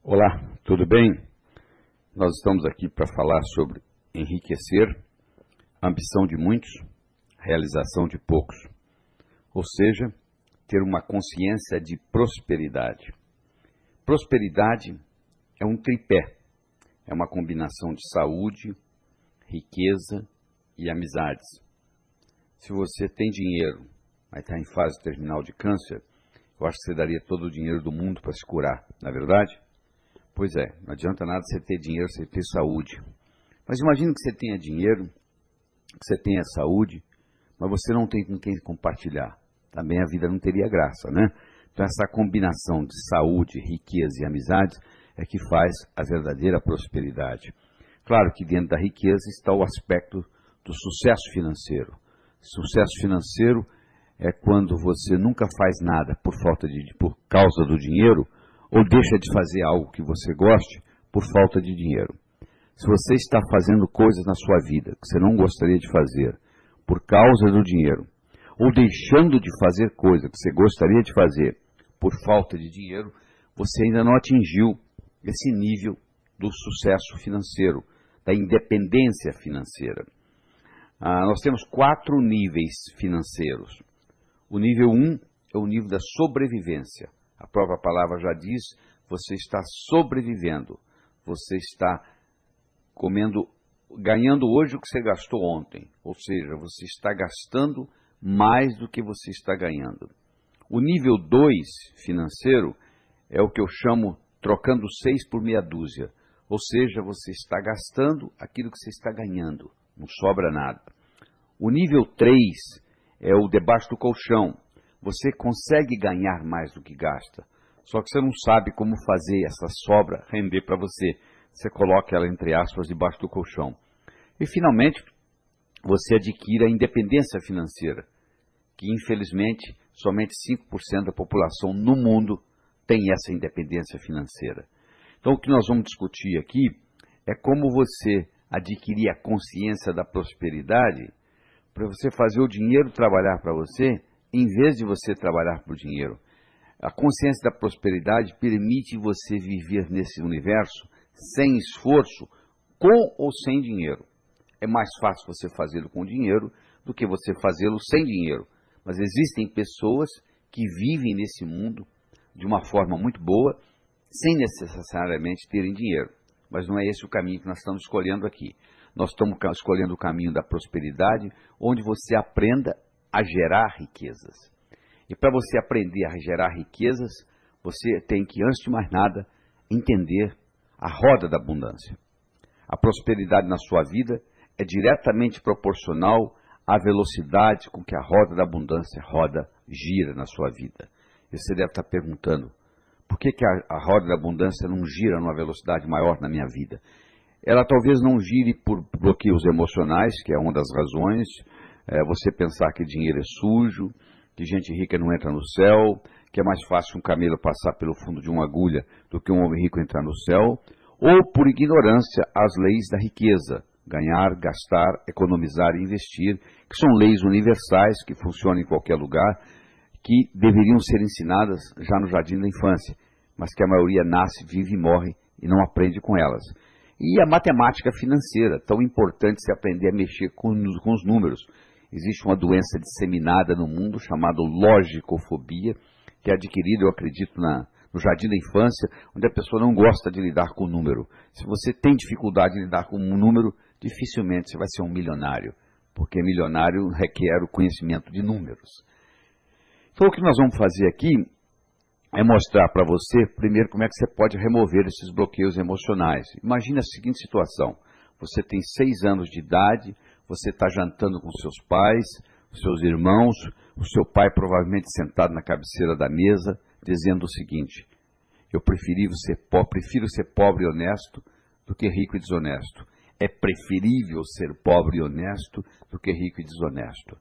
Olá, tudo bem? Nós estamos aqui para falar sobre enriquecer, ambição de muitos, realização de poucos. Ou seja, ter uma consciência de prosperidade. Prosperidade é um tripé, é uma combinação de saúde, riqueza e amizades. Se você tem dinheiro, mas está em fase terminal de câncer, eu acho que você daria todo o dinheiro do mundo para se curar, não é verdade? Pois é, não adianta nada você ter dinheiro, você ter saúde. Mas imagine que você tenha dinheiro, que você tenha saúde, mas você não tem com quem compartilhar. Também a vida não teria graça, né? Então essa combinação de saúde, riqueza e amizades é que faz a verdadeira prosperidade. Claro que dentro da riqueza está o aspecto do sucesso financeiro. Sucesso financeiro é quando você nunca faz nada por causa do dinheiro, ou deixa de fazer algo que você goste por falta de dinheiro. Se você está fazendo coisas na sua vida que você não gostaria de fazer por causa do dinheiro, ou deixando de fazer coisas que você gostaria de fazer por falta de dinheiro, você ainda não atingiu esse nível do sucesso financeiro, da independência financeira. Nós temos 4 níveis financeiros. O nível 1 é o nível da sobrevivência. A própria palavra já diz, você está sobrevivendo, você está ganhando hoje o que você gastou ontem, ou seja, você está gastando mais do que você está ganhando. O nível 2 financeiro é o que eu chamo trocando 6 por meia dúzia, ou seja, você está gastando aquilo que você está ganhando, não sobra nada. O nível 3 é o debaixo do colchão. Você consegue ganhar mais do que gasta, só que você não sabe como fazer essa sobra render para você. Você coloca ela, entre aspas, debaixo do colchão. E, finalmente, você adquire a independência financeira, que, infelizmente, somente 5% da população no mundo tem essa independência financeira. Então, o que nós vamos discutir aqui é como você adquirir a consciência da prosperidade para você fazer o dinheiro trabalhar para você, em vez de você trabalhar por dinheiro. A consciência da prosperidade permite você viver nesse universo sem esforço, com ou sem dinheiro. É mais fácil você fazê-lo com dinheiro do que você fazê-lo sem dinheiro. Mas existem pessoas que vivem nesse mundo de uma forma muito boa, sem necessariamente terem dinheiro. Mas não é esse o caminho que nós estamos escolhendo aqui. Nós estamos escolhendo o caminho da prosperidade, onde você aprenda a gerar riquezas. E para você aprender a gerar riquezas, você tem que, antes de mais nada, entender a roda da abundância. A prosperidade na sua vida é diretamente proporcional à velocidade com que a roda da abundância gira na sua vida. E você deve estar perguntando, por que a roda da abundância não gira numa velocidade maior na minha vida? Ela talvez não gire por bloqueios emocionais, que é uma das razões. Você pensar que dinheiro é sujo, que gente rica não entra no céu, que é mais fácil um camelo passar pelo fundo de uma agulha do que um homem rico entrar no céu, ou por ignorância às leis da riqueza, ganhar, gastar, economizar e investir, que são leis universais que funcionam em qualquer lugar, que deveriam ser ensinadas já no jardim da infância, mas que a maioria nasce, vive e morre e não aprende com elas. E a matemática financeira, tão importante se aprender a mexer com os números. Existe uma doença disseminada no mundo chamada logicofobia, que é adquirida, eu acredito, no jardim da infância, onde a pessoa não gosta de lidar com o número. Se você tem dificuldade de lidar com um número, dificilmente você vai ser um milionário, porque milionário requer o conhecimento de números. Então o que nós vamos fazer aqui é mostrar para você, primeiro, como é que você pode remover esses bloqueios emocionais. Imagine a seguinte situação: você tem 6 anos de idade, você está jantando com seus pais, seus irmãos, o seu pai provavelmente sentado na cabeceira da mesa, dizendo o seguinte: eu prefiro ser pobre e honesto do que rico e desonesto. É preferível ser pobre e honesto do que rico e desonesto.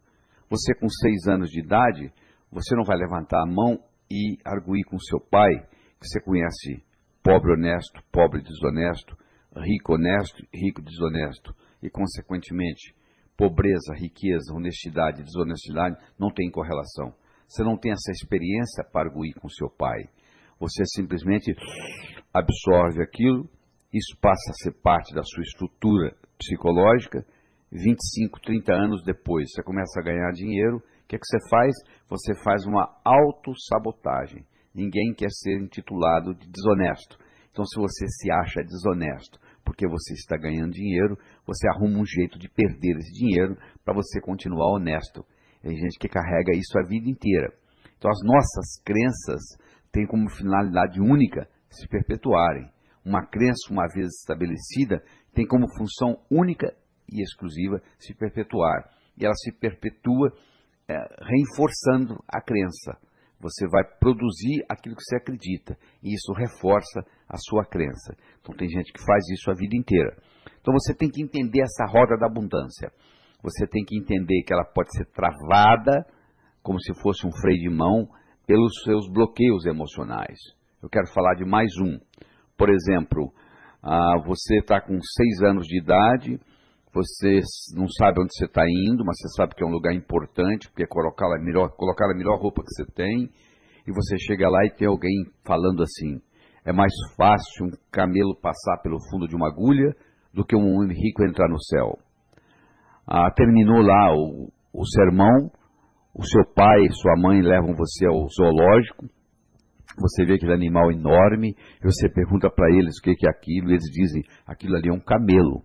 Você com 6 anos de idade, você não vai levantar a mão e arguir com seu pai, que você conhece pobre honesto, pobre desonesto, rico honesto, rico desonesto, e consequentemente, pobreza, riqueza, honestidade e desonestidade não tem correlação. Você não tem essa experiência para arguir com seu pai. Você simplesmente absorve aquilo, isso passa a ser parte da sua estrutura psicológica. 25, 30 anos depois, você começa a ganhar dinheiro, o que é que você faz? Você faz uma autossabotagem. Ninguém quer ser intitulado de desonesto. Então, se você se acha desonesto porque você está ganhando dinheiro, você arruma um jeito de perder esse dinheiro para você continuar honesto. Tem gente que carrega isso a vida inteira. Então, as nossas crenças têm como finalidade única se perpetuarem. Uma crença, uma vez estabelecida, tem como função única e exclusiva se perpetuar. E ela se perpetua reforçando a crença. Você vai produzir aquilo que você acredita, e isso reforça a sua crença. Então tem gente que faz isso a vida inteira. Então você tem que entender essa roda da abundância. Você tem que entender que ela pode ser travada, como se fosse um freio de mão, pelos seus bloqueios emocionais. Eu quero falar de mais um. Por exemplo, você está com 6 anos de idade, você não sabe onde você está indo, mas você sabe que é um lugar importante, porque é colocar a melhor roupa que você tem, e você chega lá e tem alguém falando assim: é mais fácil um camelo passar pelo fundo de uma agulha do que um homem rico entrar no céu. Terminou lá o sermão, o seu pai e sua mãe levam você ao zoológico, você vê aquele animal enorme, e você pergunta para eles o que é aquilo, e eles dizem: aquilo ali é um camelo.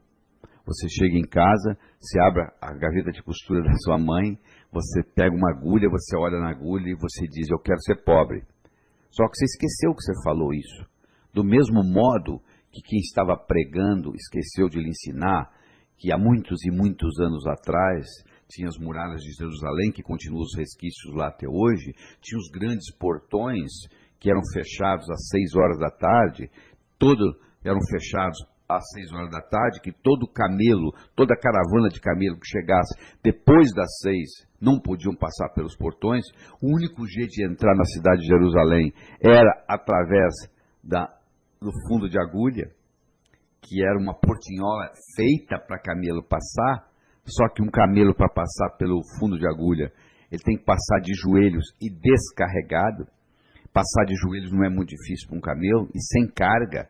Você chega em casa, você abre a gaveta de costura da sua mãe, você pega uma agulha, você olha na agulha e você diz: eu quero ser pobre. Só que você esqueceu que você falou isso. Do mesmo modo que quem estava pregando esqueceu de lhe ensinar que há muitos e muitos anos atrás tinha as muralhas de Jerusalém, que continuam os resquícios lá até hoje, tinha os grandes portões que eram fechados às 6 horas da tarde, eram fechados às 6 horas da tarde, que todo camelo, toda caravana de camelo que chegasse depois das 6 não podiam passar pelos portões. O único jeito de entrar na cidade de Jerusalém era através do fundo de agulha, que era uma portinhola feita para camelo passar, só que um camelo, para passar pelo fundo de agulha, ele tem que passar de joelhos e descarregado. Passar de joelhos não é muito difícil para um camelo, e sem carga.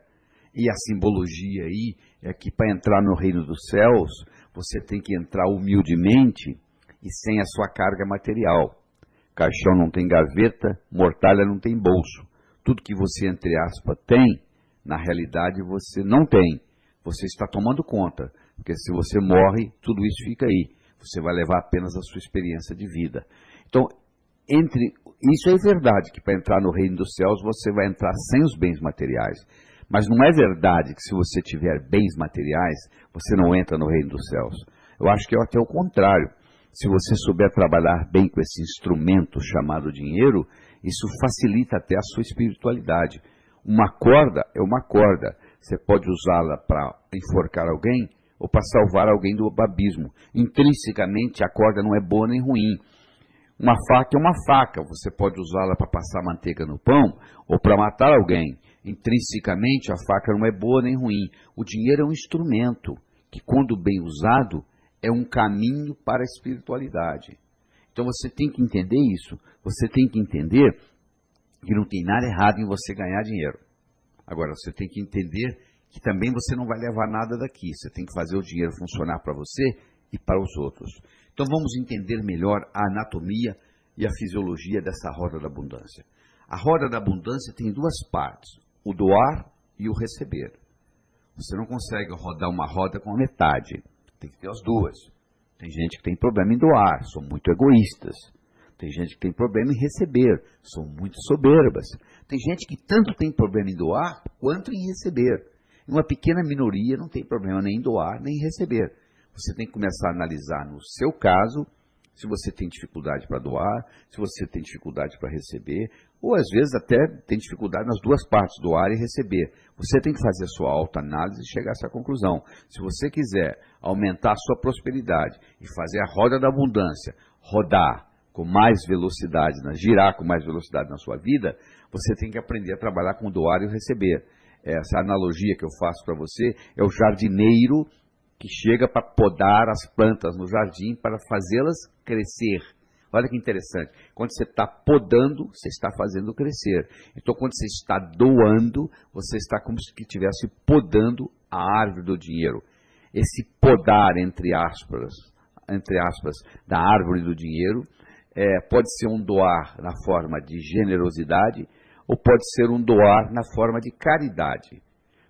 E a simbologia aí é que para entrar no reino dos céus, você tem que entrar humildemente e sem a sua carga material. Caixão não tem gaveta, mortalha não tem bolso. Tudo que você, entre aspas, tem, na realidade você não tem. Você está tomando conta, porque se você morre, tudo isso fica aí. Você vai levar apenas a sua experiência de vida. Então, isso é verdade, que para entrar no reino dos céus, você vai entrar sem os bens materiais. Mas não é verdade que se você tiver bens materiais, você não entra no reino dos céus. Eu acho que é até o contrário. Se você souber trabalhar bem com esse instrumento chamado dinheiro, isso facilita até a sua espiritualidade. Uma corda é uma corda. Você pode usá-la para enforcar alguém ou para salvar alguém do abismo. Intrinsecamente, a corda não é boa nem ruim. Uma faca é uma faca. Você pode usá-la para passar manteiga no pão ou para matar alguém. Intrinsecamente, a faca não é boa nem ruim. O dinheiro é um instrumento que, quando bem usado, é um caminho para a espiritualidade. Então você tem que entender isso. Você tem que entender que não tem nada errado em você ganhar dinheiro. Agora, você tem que entender que também você não vai levar nada daqui. Você tem que fazer o dinheiro funcionar para você e para os outros. Então vamos entender melhor a anatomia e a fisiologia dessa roda da abundância. A roda da abundância tem 2 partes: o doar e o receber. Você não consegue rodar uma roda com a metade. Tem que ter as 2. Tem gente que tem problema em doar, são muito egoístas. Tem gente que tem problema em receber, são muito soberbas. Tem gente que tanto tem problema em doar quanto em receber. Uma pequena minoria não tem problema nem em doar nem em receber. Você tem que começar a analisar no seu caso, se você tem dificuldade para doar, se você tem dificuldade para receber, ou às vezes até tem dificuldade nas 2 partes, doar e receber. Você tem que fazer a sua autoanálise e chegar a essa conclusão. Se você quiser aumentar a sua prosperidade e fazer a roda da abundância rodar com mais velocidade, girar com mais velocidade na sua vida, você tem que aprender a trabalhar com doar e receber. Essa analogia que eu faço para você é o jardineiro que chega para podar as plantas no jardim para fazê-las crescer. Olha que interessante. Quando você está podando, você está fazendo crescer. Então, quando você está doando, você está como se estivesse podando a árvore do dinheiro. Esse podar, entre aspas, da árvore do dinheiro, pode ser um doar na forma de generosidade ou pode ser um doar na forma de caridade.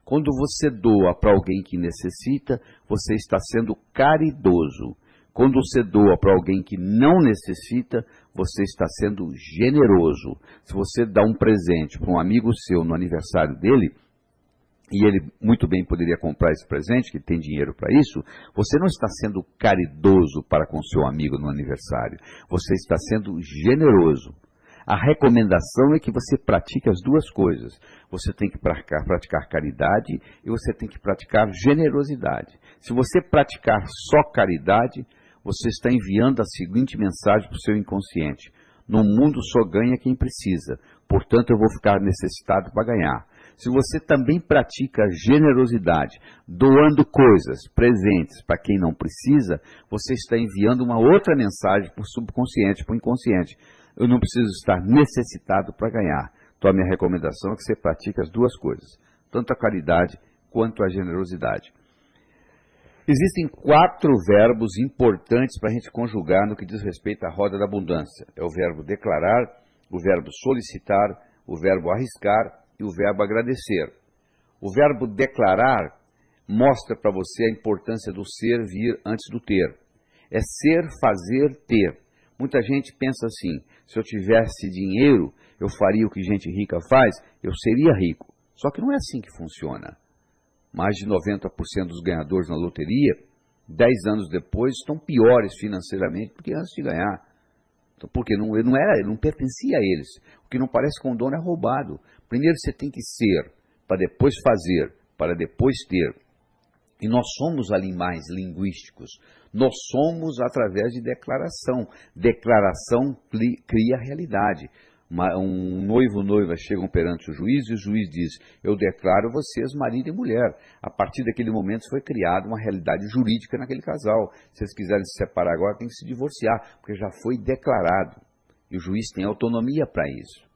Quando você doa para alguém que necessita, você está sendo caridoso. Quando você doa para alguém que não necessita, você está sendo generoso. Se você dá um presente para um amigo seu no aniversário dele, e ele muito bem poderia comprar esse presente, que tem dinheiro para isso, você não está sendo caridoso para com seu amigo no aniversário. Você está sendo generoso. A recomendação é que você pratique as duas coisas. Você tem que praticar caridade e você tem que praticar generosidade. Se você praticar só caridade, você está enviando a seguinte mensagem para o seu inconsciente: no mundo só ganha quem precisa, portanto eu vou ficar necessitado para ganhar. Se você também pratica generosidade, doando coisas, presentes para quem não precisa, você está enviando uma outra mensagem para o subconsciente, para o inconsciente: eu não preciso estar necessitado para ganhar. Então a minha recomendação é que você pratique as duas coisas, tanto a caridade quanto a generosidade. Existem 4 verbos importantes para a gente conjugar no que diz respeito à roda da abundância. É o verbo declarar, o verbo solicitar, o verbo arriscar e o verbo agradecer. O verbo declarar mostra para você a importância do ser vir antes do ter. É ser, fazer, ter. Muita gente pensa assim: se eu tivesse dinheiro, eu faria o que gente rica faz, eu seria rico. Só que não é assim que funciona. Mais de 90% dos ganhadores na loteria, 10 anos depois, estão piores financeiramente do que antes de ganhar. Então, porque não pertencia a eles. O que não parece com o dono é roubado. Primeiro você tem que ser, para depois fazer, para depois ter. E nós somos animais linguísticos. Nós somos através de declaração. Declaração cria realidade. Um noivo e noiva chegam perante o juiz e o juiz diz: eu declaro vocês marido e mulher. A partir daquele momento foi criada uma realidade jurídica naquele casal. Se eles quiserem se separar agora, tem que se divorciar, porque já foi declarado. E o juiz tem autonomia para isso.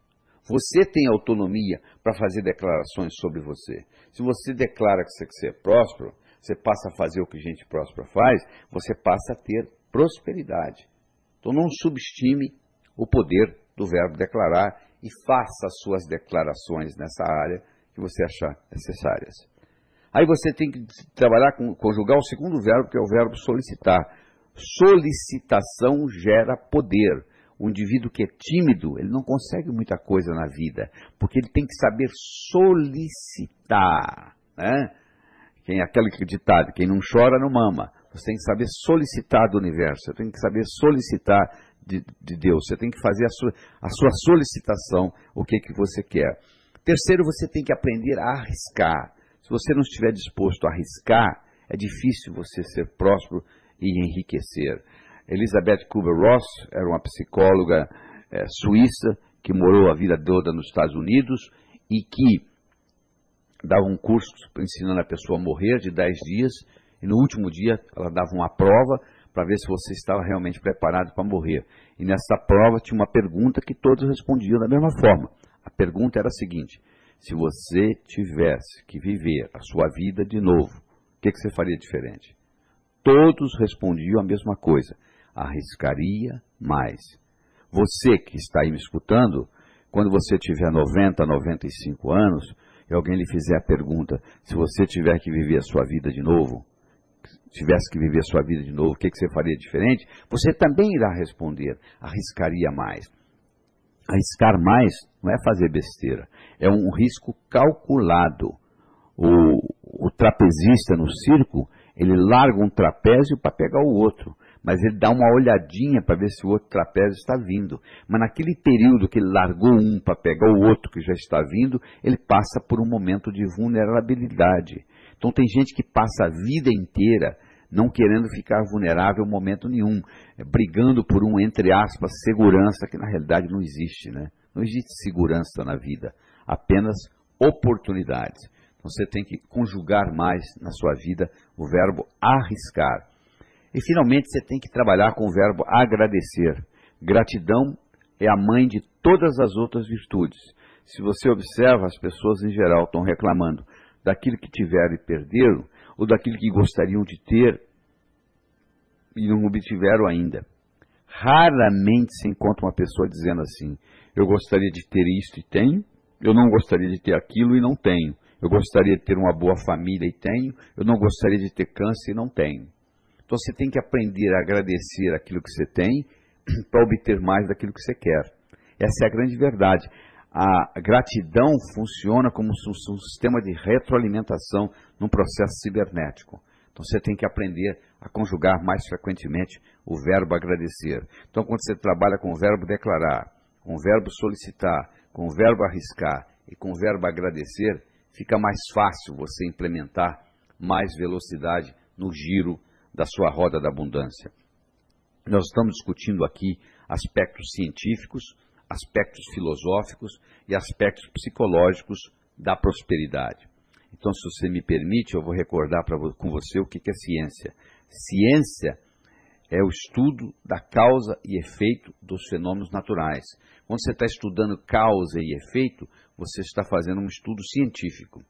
Você tem autonomia para fazer declarações sobre você. Se você declara que você é próspero, você passa a fazer o que gente próspera faz, você passa a ter prosperidade. Então não subestime o poder do verbo declarar e faça as suas declarações nessa área que você achar necessárias. Aí você tem que trabalhar conjugar o segundo verbo, que é o verbo solicitar. Solicitação gera poder. O indivíduo que é tímido, ele não consegue muita coisa na vida, porque ele tem que saber solicitar, né? Aquele ditado: quem não chora não mama. Você tem que saber solicitar do universo, você tem que saber solicitar de Deus, você tem que fazer a sua solicitação, o que você quer. Terceiro, você tem que aprender a arriscar. Se você não estiver disposto a arriscar, é difícil você ser próspero e enriquecer. Elizabeth Kubler-Ross era uma psicóloga suíça que morou a vida toda nos Estados Unidos e que dava um curso ensinando a pessoa a morrer de 10 dias, e no último dia ela dava uma prova para ver se você estava realmente preparado para morrer. E nessa prova tinha uma pergunta que todos respondiam da mesma forma. A pergunta era a seguinte: se você tivesse que viver a sua vida de novo, o que você faria diferente? Todos respondiam a mesma coisa: arriscaria mais. Você que está aí me escutando, quando você tiver 90, 95 anos, e alguém lhe fizer a pergunta: se você tiver que viver a sua vida de novo, o que você faria diferente? Você também irá responder: arriscaria mais. Arriscar mais não é fazer besteira, é um risco calculado. O trapezista no circo, ele larga um trapézio para pegar o outro, mas ele dá uma olhadinha para ver se o outro trapézio está vindo. Mas naquele período que ele largou um para pegar o outro que já está vindo, ele passa por um momento de vulnerabilidade. Então tem gente que passa a vida inteira não querendo ficar vulnerável em momento nenhum, brigando por entre aspas, segurança, que na realidade não existe, né? Não existe segurança na vida, apenas oportunidades. Então você tem que conjugar mais na sua vida o verbo arriscar. E finalmente você tem que trabalhar com o verbo agradecer. Gratidão é a mãe de todas as outras virtudes. Se você observa, as pessoas em geral estão reclamando daquilo que tiveram e perderam, ou daquilo que gostariam de ter e não obtiveram ainda. Raramente se encontra uma pessoa dizendo assim: eu gostaria de ter isto e tenho, eu não gostaria de ter aquilo e não tenho, eu gostaria de ter uma boa família e tenho, eu não gostaria de ter câncer e não tenho. Então você tem que aprender a agradecer aquilo que você tem para obter mais daquilo que você quer. Essa é a grande verdade. A gratidão funciona como um sistema de retroalimentação num processo cibernético. Então você tem que aprender a conjugar mais frequentemente o verbo agradecer. Então quando você trabalha com o verbo declarar, com o verbo solicitar, com o verbo arriscar e com o verbo agradecer, fica mais fácil você implementar mais velocidade no giro da sua roda da abundância. Nós estamos discutindo aqui aspectos científicos, aspectos filosóficos e aspectos psicológicos da prosperidade. Então, se você me permite, eu vou recordar com você o que é ciência. Ciência é o estudo da causa e efeito dos fenômenos naturais. Quando você está estudando causa e efeito, você está fazendo um estudo científico.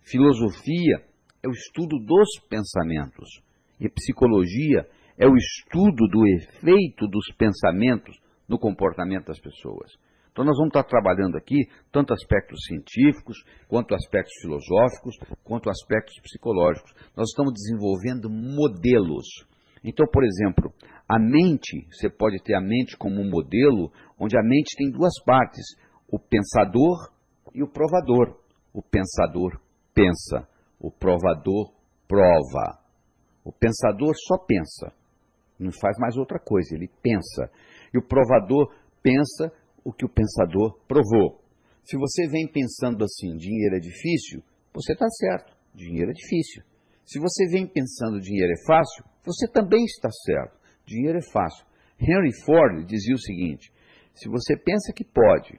Filosofia é o estudo dos pensamentos. E psicologia é o estudo do efeito dos pensamentos no comportamento das pessoas. Então nós vamos estar trabalhando aqui tanto aspectos científicos, quanto aspectos filosóficos, quanto aspectos psicológicos. Nós estamos desenvolvendo modelos. Então, por exemplo, a mente, você pode ter a mente como um modelo, onde a mente tem duas partes, o pensador e o provador. O pensador pensa, o provador prova. O pensador só pensa, não faz mais outra coisa, ele pensa. E o provador pensa o que o pensador provou. Se você vem pensando assim, dinheiro é difícil, você está certo, dinheiro é difícil. Se você vem pensando dinheiro é fácil, você também está certo, dinheiro é fácil. Henry Ford dizia o seguinte: se você pensa que pode,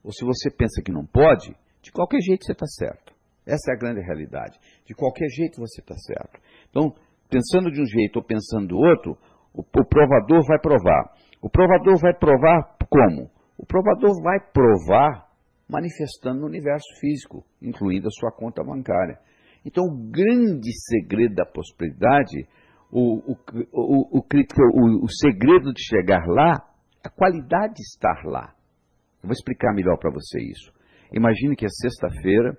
ou se você pensa que não pode, de qualquer jeito você está certo. Essa é a grande realidade. De qualquer jeito você está certo. Então, pensando de um jeito ou pensando do outro, o provador vai provar. O provador vai provar como? O provador vai provar manifestando no universo físico, incluindo a sua conta bancária. Então, o grande segredo da prosperidade, o segredo de chegar lá, a qualidade de estar lá. Eu vou explicar melhor para você isso. Imagine que é sexta-feira,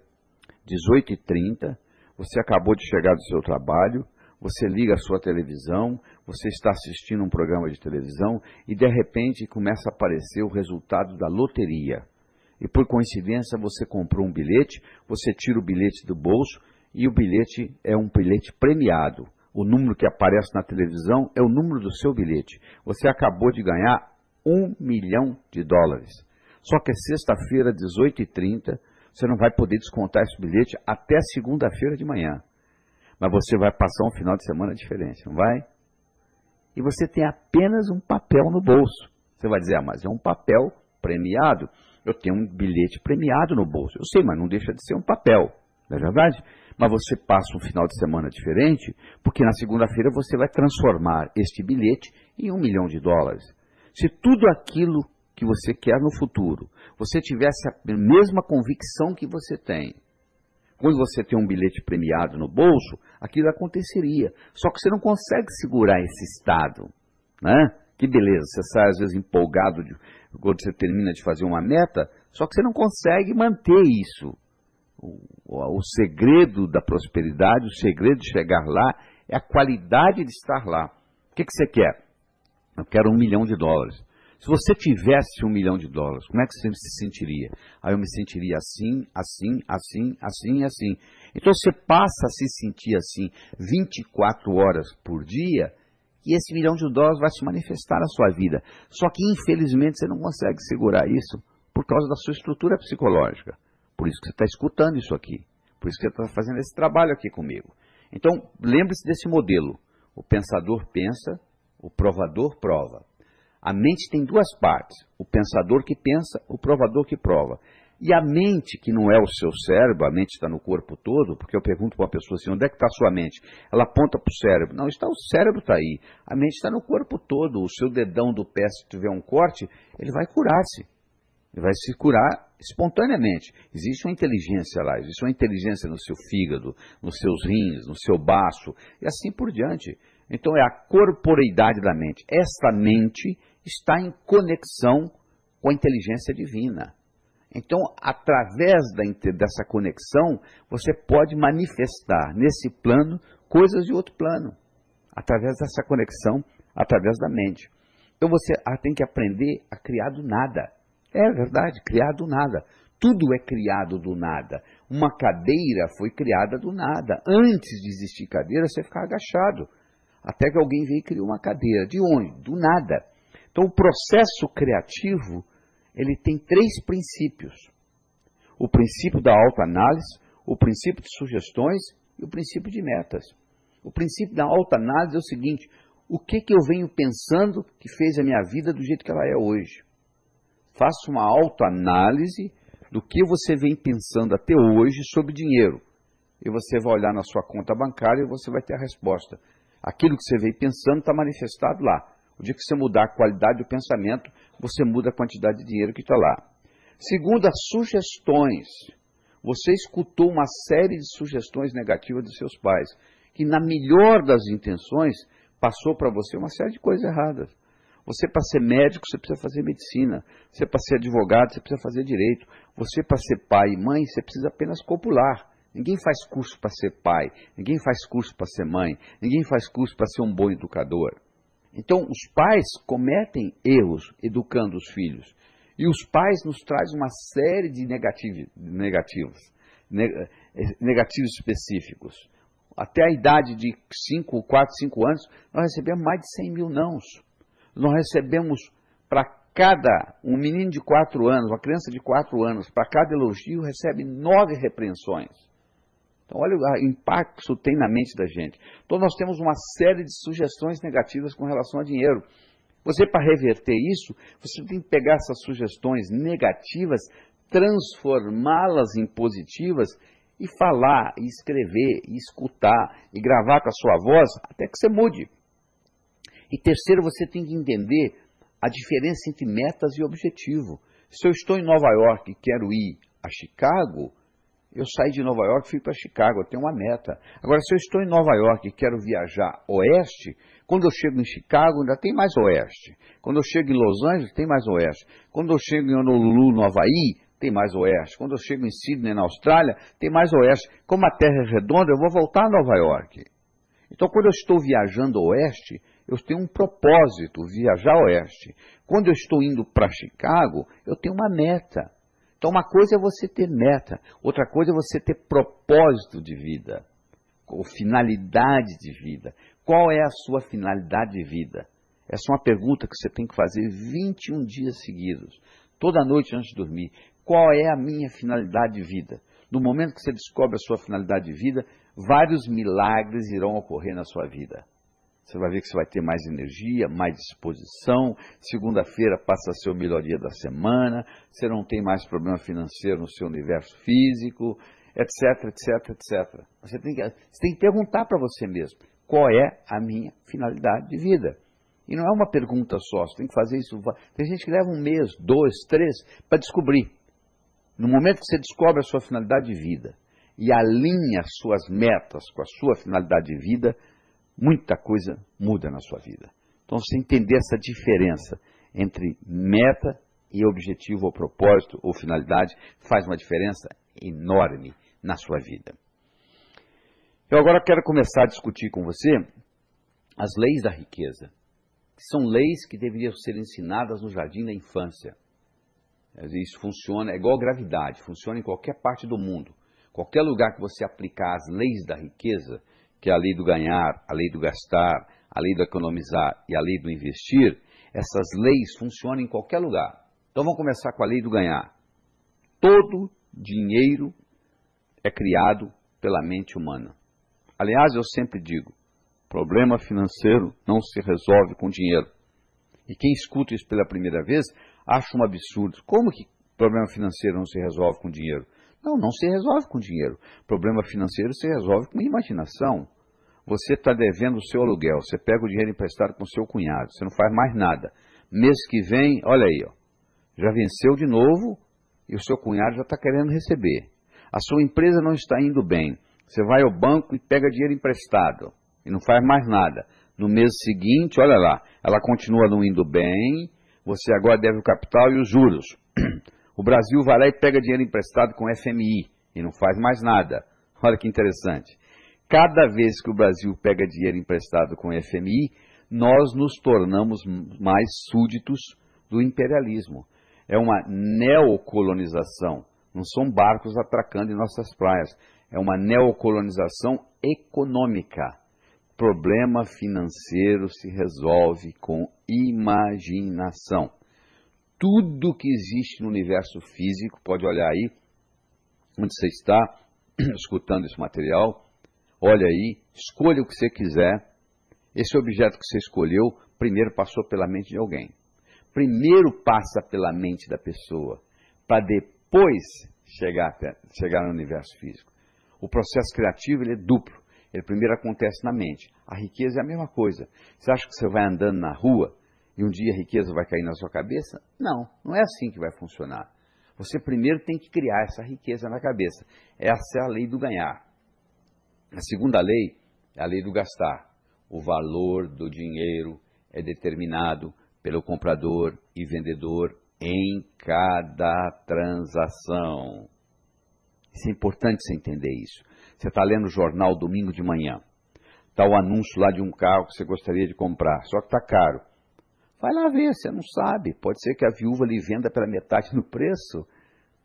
18h30, você acabou de chegar do seu trabalho, você liga a sua televisão, você está assistindo um programa de televisão e de repente começa a aparecer o resultado da loteria. E por coincidência você comprou um bilhete, você tira o bilhete do bolso e o bilhete é um bilhete premiado. O número que aparece na televisão é o número do seu bilhete. Você acabou de ganhar $1 milhão. Só que é sexta-feira, 18h30, você não vai poder descontar esse bilhete até segunda-feira de manhã. Mas você vai passar um final de semana diferente, não vai? E você tem apenas um papel no bolso. Você vai dizer, mas é um papel premiado. Eu tenho um bilhete premiado no bolso. Eu sei, mas não deixa de ser um papel, não é verdade? Mas você passa um final de semana diferente, porque na segunda-feira você vai transformar este bilhete em $1 milhão. Se tudo aquilo que você quer no futuro, você tivesse a mesma convicção que você tem, quando você tem um bilhete premiado no bolso, aquilo aconteceria. Só que você não consegue segurar esse estado, né? Que beleza, você sai às vezes empolgado quando você termina de fazer uma meta, só que você não consegue manter isso. O segredo da prosperidade, o segredo de chegar lá, é a qualidade de estar lá. O que você quer? Eu quero $1 milhão. Se você tivesse $1 milhão, como é que você se sentiria? Aí eu me sentiria assim, assim, assim, assim, assim. Então você passa a se sentir assim 24 horas por dia, e esse $1 milhão vai se manifestar na sua vida. Só que infelizmente você não consegue segurar isso por causa da sua estrutura psicológica. Por isso que você está escutando isso aqui. Por isso que você está fazendo esse trabalho aqui comigo. Então lembre-se desse modelo. O pensador pensa, o provador prova. A mente tem duas partes, o pensador que pensa, o provador que prova. E a mente, que não é o seu cérebro, a mente está no corpo todo, porque eu pergunto para uma pessoa assim, onde é que está a sua mente? Ela aponta para o cérebro. Não, o cérebro está aí. A mente está no corpo todo. O seu dedão do pé, se tiver um corte, ele vai curar-se. Ele vai se curar espontaneamente. Existe uma inteligência lá, existe uma inteligência no seu fígado, nos seus rins, no seu baço, e assim por diante. Então é a corporeidade da mente. Esta mente está em conexão com a inteligência divina. Então, através dessa conexão, você pode manifestar nesse plano coisas de outro plano. Através dessa conexão, através da mente. Então você tem que aprender a criar do nada. É verdade, criar do nada. Tudo é criado do nada. Uma cadeira foi criada do nada. Antes de existir cadeira, você ficava agachado. Até que alguém veio e criou uma cadeira. De onde? Do nada. Então o processo criativo, ele tem 3 princípios. O princípio da autoanálise, o princípio de sugestões e o princípio de metas. O princípio da autoanálise é o seguinte: o que eu venho pensando que fez a minha vida do jeito que ela é hoje? Faça uma autoanálise do que você vem pensando até hoje sobre dinheiro. E você vai olhar na sua conta bancária e você vai ter a resposta. Aquilo que você vem pensando está manifestado lá. O dia que você mudar a qualidade do pensamento, você muda a quantidade de dinheiro que está lá. Segundo, as sugestões. Você escutou uma série de sugestões negativas dos seus pais, que na melhor das intenções, passou para você uma série de coisas erradas. Você, para ser médico, você precisa fazer medicina. Você, para ser advogado, você precisa fazer direito. Você, para ser pai e mãe, você precisa apenas copular. Ninguém faz curso para ser pai. Ninguém faz curso para ser mãe. Ninguém faz curso para ser um bom educador. Então, os pais cometem erros educando os filhos. E os pais nos trazem uma série de negativos específicos. Até a idade de 4, 5 anos, nós recebemos mais de 100 mil nãos. Nós recebemos para um menino de 4 anos, uma criança de 4 anos, para cada elogio, recebe 9 repreensões. Então, olha o impacto que isso tem na mente da gente. Então, nós temos uma série de sugestões negativas com relação a dinheiro. Você, para reverter isso, você tem que pegar essas sugestões negativas, transformá-las em positivas e falar, e escrever, e escutar, e gravar com a sua voz, até que você mude. E terceiro, você tem que entender a diferença entre metas e objetivo. Se eu estou em Nova York e quero ir a Chicago, eu saí de Nova York e fui para Chicago, eu tenho uma meta. Agora, se eu estou em Nova York e quero viajar oeste, quando eu chego em Chicago ainda tem mais oeste. Quando eu chego em Los Angeles, tem mais oeste. Quando eu chego em Honolulu, no Havaí, tem mais oeste. Quando eu chego em Sydney, na Austrália, tem mais oeste. Como a Terra é redonda, eu vou voltar a Nova York. Então, quando eu estou viajando oeste, eu tenho um propósito, viajar oeste. Quando eu estou indo para Chicago, eu tenho uma meta. Então, uma coisa é você ter meta, outra coisa é você ter propósito de vida, ou finalidade de vida. Qual é a sua finalidade de vida? Essa é uma pergunta que você tem que fazer 21 dias seguidos, toda noite antes de dormir. Qual é a minha finalidade de vida? No momento que você descobre a sua finalidade de vida, vários milagres irão ocorrer na sua vida. Você vai ver que você vai ter mais energia, mais disposição. Segunda-feira passa a ser o melhor dia da semana. Você não tem mais problema financeiro no seu universo físico, etc, etc, etc. Você tem que perguntar para você mesmo, qual é a minha finalidade de vida? E não é uma pergunta só, você tem que fazer isso. Tem gente que leva 1 mês, 2, 3, para descobrir. No momento que você descobre a sua finalidade de vida e alinha as suas metas com a sua finalidade de vida, muita coisa muda na sua vida. Então, você entender essa diferença entre meta e objetivo ou propósito ou finalidade faz uma diferença enorme na sua vida. Eu agora quero começar a discutir com você as leis da riqueza, que são leis que deveriam ser ensinadas no jardim da infância. Isso funciona, é igual a gravidade, funciona em qualquer parte do mundo. Qualquer lugar que você aplicar as leis da riqueza, que é a lei do ganhar, a lei do gastar, a lei do economizar e a lei do investir, essas leis funcionam em qualquer lugar. Então vamos começar com a lei do ganhar. Todo dinheiro é criado pela mente humana. Aliás, eu sempre digo, problema financeiro não se resolve com dinheiro. E quem escuta isso pela primeira vez, acha um absurdo. Como que Problema financeiro não se resolve com dinheiro. Não, não se resolve com dinheiro. Problema financeiro se resolve com imaginação. Você está devendo o seu aluguel, você pega o dinheiro emprestado com o seu cunhado, você não faz mais nada. Mês que vem, olha aí, ó, já venceu de novo e o seu cunhado já está querendo receber. A sua empresa não está indo bem. Você vai ao banco e pega dinheiro emprestado e não faz mais nada. No mês seguinte, olha lá, ela continua não indo bem, você agora deve o capital e os juros. O Brasil vai lá e pega dinheiro emprestado com FMI e não faz mais nada. Olha que interessante. Cada vez que o Brasil pega dinheiro emprestado com FMI, nós nos tornamos mais súditos do imperialismo. É uma neocolonização. Não são barcos atracando em nossas praias. É uma neocolonização econômica. Problema financeiro se resolve com imaginação. Tudo que existe no universo físico, pode olhar aí, onde você está escutando esse material, olha aí, escolha o que você quiser. Esse objeto que você escolheu, primeiro passou pela mente de alguém. Primeiro passa pela mente da pessoa, para depois chegar no universo físico. O processo criativo ele é duplo. Ele primeiro acontece na mente. A riqueza é a mesma coisa. Você acha que você vai andando na rua e um dia a riqueza vai cair na sua cabeça? Não, não é assim que vai funcionar. Você primeiro tem que criar essa riqueza na cabeça. Essa é a lei do ganhar. A segunda lei é a lei do gastar. O valor do dinheiro é determinado pelo comprador e vendedor em cada transação. Isso é importante você entender isso. Você está lendo o jornal domingo de manhã. Está o anúncio lá de um carro que você gostaria de comprar, só que está caro. Vai lá ver, você não sabe. Pode ser que a viúva lhe venda pela metade do preço,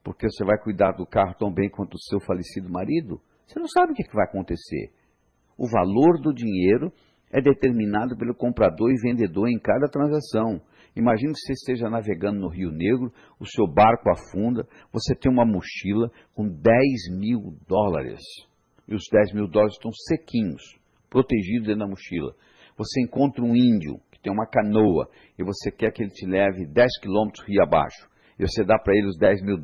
porque você vai cuidar do carro tão bem quanto o seu falecido marido. Você não sabe o que vai acontecer. O valor do dinheiro é determinado pelo comprador e vendedor em cada transação. Imagine que você esteja navegando no Rio Negro, o seu barco afunda, você tem uma mochila com $10.000. E os $10.000 estão sequinhos, protegidos dentro da mochila. Você encontra um índio que tem uma canoa e você quer que ele te leve 10 quilômetros rio abaixo. E você dá para ele os $10.000.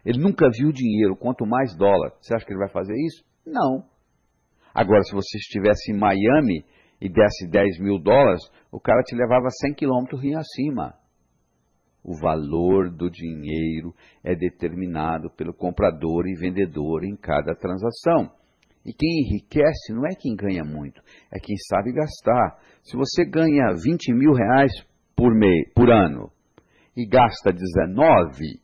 Ele nunca viu dinheiro, quanto mais dólar. Você acha que ele vai fazer isso? Não. Agora, se você estivesse em Miami e desse $10.000, o cara te levava 100 quilômetros rio acima. O valor do dinheiro é determinado pelo comprador e vendedor em cada transação. E quem enriquece não é quem ganha muito, é quem sabe gastar. Se você ganha R$20.000 por ano e gasta 19,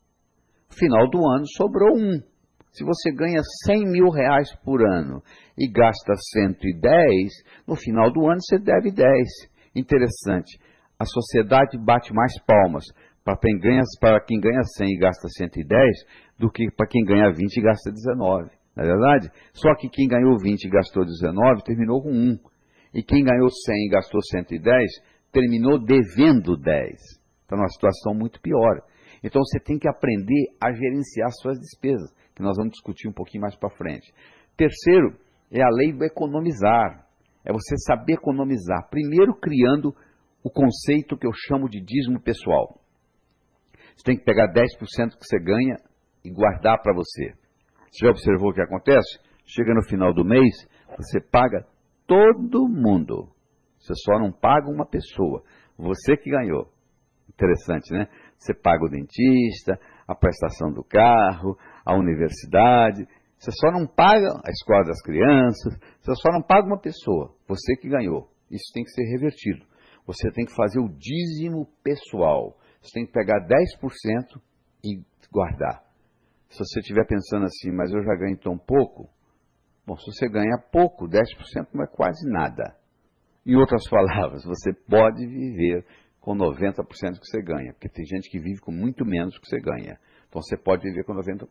no final do ano sobrou 1. Se você ganha R$100.000 por ano e gasta 110, no final do ano você deve 10. Interessante, a sociedade bate mais palmas para quem ganha 100 e gasta 110 do que para quem ganha 20 e gasta 19. Não é verdade? Só que quem ganhou 20 e gastou 19 terminou com 1. E quem ganhou 100 e gastou 110 terminou devendo 10. Está numa situação muito pior. Então você tem que aprender a gerenciar suas despesas, que nós vamos discutir um pouquinho mais para frente. Terceiro, é a lei do economizar. É você saber economizar. Primeiro criando o conceito que eu chamo de dízimo pessoal. Você tem que pegar 10% que você ganha e guardar para você. Você já observou o que acontece? Chega no final do mês, você paga todo mundo. Você só não paga uma pessoa. Você que ganhou. Interessante, né? Você paga o dentista, a prestação do carro, a universidade. Você só não paga a escola das crianças. Você só não paga uma pessoa. Você que ganhou. Isso tem que ser revertido. Você tem que fazer o dízimo pessoal. Você tem que pegar 10% e guardar. Se você estiver pensando assim, mas eu já ganho tão pouco, bom, se você ganha pouco, 10% não é quase nada. Em outras palavras, você pode viver com 90% que você ganha, porque tem gente que vive com muito menos que você ganha. Então você pode viver com 90%.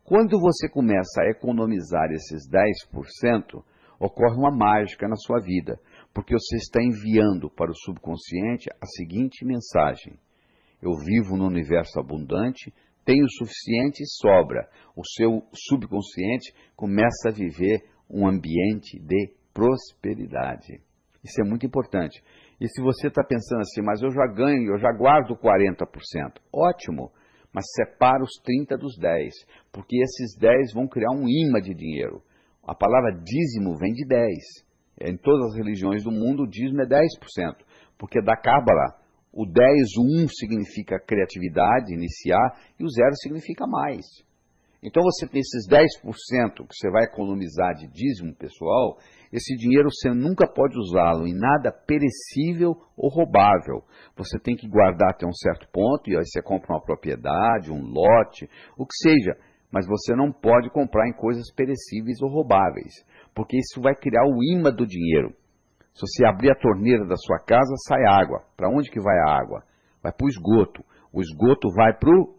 Quando você começa a economizar esses 10%, ocorre uma mágica na sua vida, porque você está enviando para o subconsciente a seguinte mensagem: eu vivo num universo abundante, tenho o suficiente e sobra. O seu subconsciente começa a viver um ambiente de prosperidade. Isso é muito importante. E se você está pensando assim, mas eu já ganho, eu já guardo 40%. Ótimo, mas separa os 30 dos 10, porque esses 10 vão criar um imã de dinheiro. A palavra dízimo vem de 10. Em todas as religiões do mundo, o dízimo é 10%, porque da Cábala, o 10, o 1 significa criatividade, iniciar, e o 0 significa mais. Então você tem esses 10% que você vai economizar de dízimo pessoal, esse dinheiro você nunca pode usá-lo em nada perecível ou roubável. Você tem que guardar até um certo ponto, e aí você compra uma propriedade, um lote, o que seja, mas você não pode comprar em coisas perecíveis ou roubáveis, porque isso vai criar o imã do dinheiro. Se você abrir a torneira da sua casa, sai água. Para onde que vai a água? Vai para o esgoto. O esgoto vai para o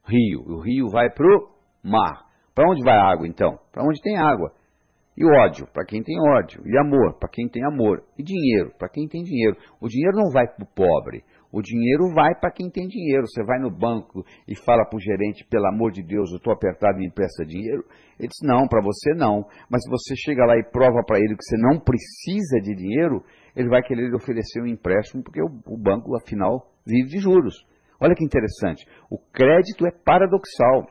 rio. O rio vai para o mar. Para onde vai a água, então? Para onde tem água. E ódio, para quem tem ódio. E amor, para quem tem amor. E dinheiro, para quem tem dinheiro. O dinheiro não vai para o pobre. O dinheiro vai para quem tem dinheiro. Você vai no banco e fala para o gerente, pelo amor de Deus, eu estou apertado e me empresta dinheiro. Ele diz, não, para você não. Mas se você chega lá e prova para ele que você não precisa de dinheiro, ele vai querer lhe oferecer um empréstimo, porque o banco, afinal, vive de juros. Olha que interessante. O crédito é paradoxal.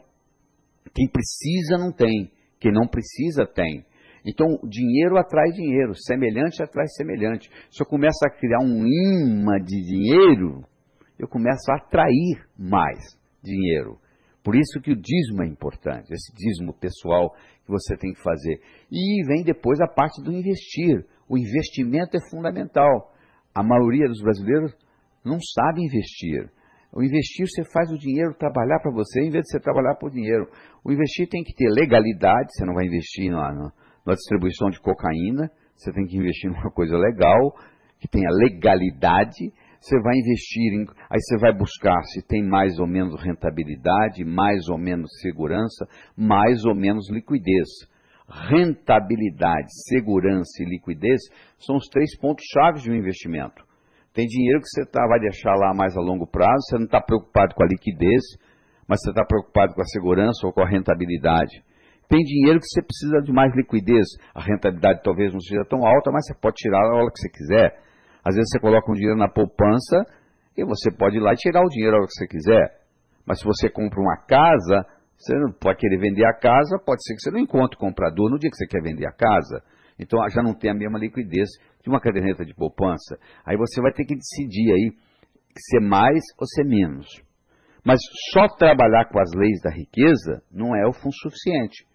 Quem precisa não tem. Quem não precisa tem. Então, dinheiro atrai dinheiro, semelhante atrai semelhante. Se eu começo a criar um imã de dinheiro, eu começo a atrair mais dinheiro. Por isso que o dízimo é importante, esse dízimo pessoal que você tem que fazer. E vem depois a parte do investir. O investimento é fundamental. A maioria dos brasileiros não sabe investir. O investir, você faz o dinheiro trabalhar para você, em vez de você trabalhar por dinheiro. O investir tem que ter legalidade, você não vai investir na distribuição de cocaína, você tem que investir numa coisa legal, que tenha legalidade, você vai investir, aí você vai buscar se tem mais ou menos rentabilidade, mais ou menos segurança, mais ou menos liquidez. Rentabilidade, segurança e liquidez são os 3 pontos-chave de um investimento. Tem dinheiro que você vai deixar lá mais a longo prazo, você não está preocupado com a liquidez, mas você está preocupado com a segurança ou com a rentabilidade. Tem dinheiro que você precisa de mais liquidez. A rentabilidade talvez não seja tão alta, mas você pode tirar a hora que você quiser. Às vezes você coloca um dinheiro na poupança e você pode ir lá e tirar o dinheiro a hora que você quiser. Mas se você compra uma casa, você não pode querer vender a casa, pode ser que você não encontre comprador no dia que você quer vender a casa. Então já não tem a mesma liquidez de uma caderneta de poupança. Aí você vai ter que decidir aí se é mais ou se é menos. Mas só trabalhar com as leis da riqueza não é o suficiente.